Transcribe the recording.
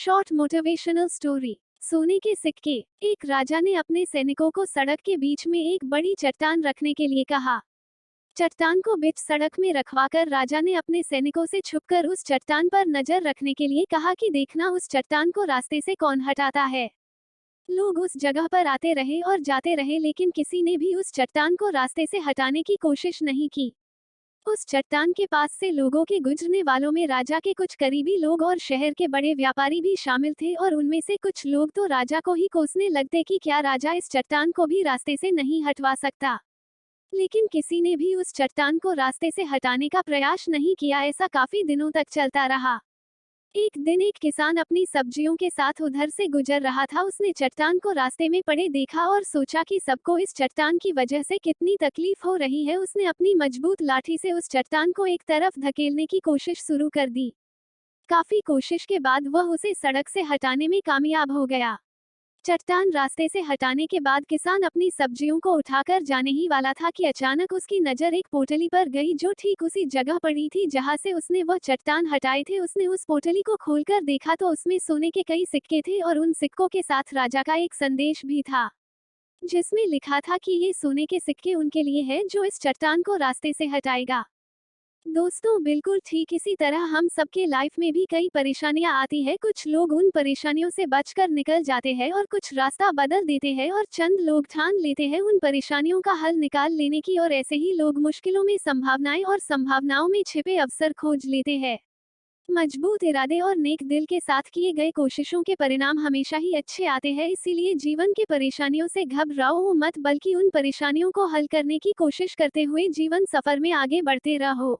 Short motivational story. सोने के सिक्के। एक राजा ने अपने सैनिकों को सड़क के बीच में एक बड़ी चट्टान रखने के लिए कहा। चट्टान को बीच सड़क में रखवाकर राजा ने अपने सैनिकों से छुपकर उस चट्टान पर नजर रखने के लिए कहा कि देखना उस चट्टान को रास्ते से कौन हटाता है। लोग उस जगह पर आते रहे और जाते रहे, लेकिन किसी ने भी उस चट्टान को रास्ते से हटाने की कोशिश नहीं की। उस चट्टान के पास से लोगों के गुजरने वालों में राजा के कुछ करीबी लोग और शहर के बड़े व्यापारी भी शामिल थे, और उनमें से कुछ लोग तो राजा को ही कोसने लगते कि क्या राजा इस चट्टान को भी रास्ते से नहीं हटवा सकता। लेकिन किसी ने भी उस चट्टान को रास्ते से हटाने का प्रयास नहीं किया। ऐसा काफी दिनों तक चलता रहा। एक दिन एक किसान अपनी सब्जियों के साथ उधर से गुजर रहा था। उसने चट्टान को रास्ते में पड़े देखा और सोचा कि सबको इस चट्टान की वजह से कितनी तकलीफ हो रही है। उसने अपनी मजबूत लाठी से उस चट्टान को एक तरफ धकेलने की कोशिश शुरू कर दी। काफी कोशिश के बाद वह उसे सड़क से हटाने में कामयाब हो गया। चट्टान रास्ते से हटाने के बाद किसान अपनी सब्जियों को उठाकर जाने ही वाला था कि अचानक उसकी नजर एक पोटली पर गई, जो ठीक उसी जगह पड़ी थी जहां से उसने वह चट्टान हटाए थे। उसने उस पोटली को खोलकर देखा तो उसमें सोने के कई सिक्के थे, और उन सिक्कों के साथ राजा का एक संदेश भी था, जिसमें लिखा था कि ये सोने के सिक्के उनके लिए है जो इस चट्टान को रास्ते से हटाएगा। दोस्तों, बिल्कुल ठीक इसी तरह हम सबके लाइफ में भी कई परेशानियां आती है। कुछ लोग उन परेशानियों से बचकर निकल जाते हैं और कुछ रास्ता बदल देते हैं, और चंद लोग ठान लेते हैं उन परेशानियों का हल निकाल लेने की, और ऐसे ही लोग मुश्किलों में संभावनाएं और संभावनाओं में छिपे अवसर खोज लेते हैं। मजबूत इरादे और नेक दिल के साथ किए गए कोशिशों के परिणाम हमेशा ही अच्छे आते हैं। इसीलिए जीवन के परेशानियों से घबराओ मत, बल्कि उन परेशानियों को हल करने की कोशिश करते हुए जीवन सफर में आगे बढ़ते रहो।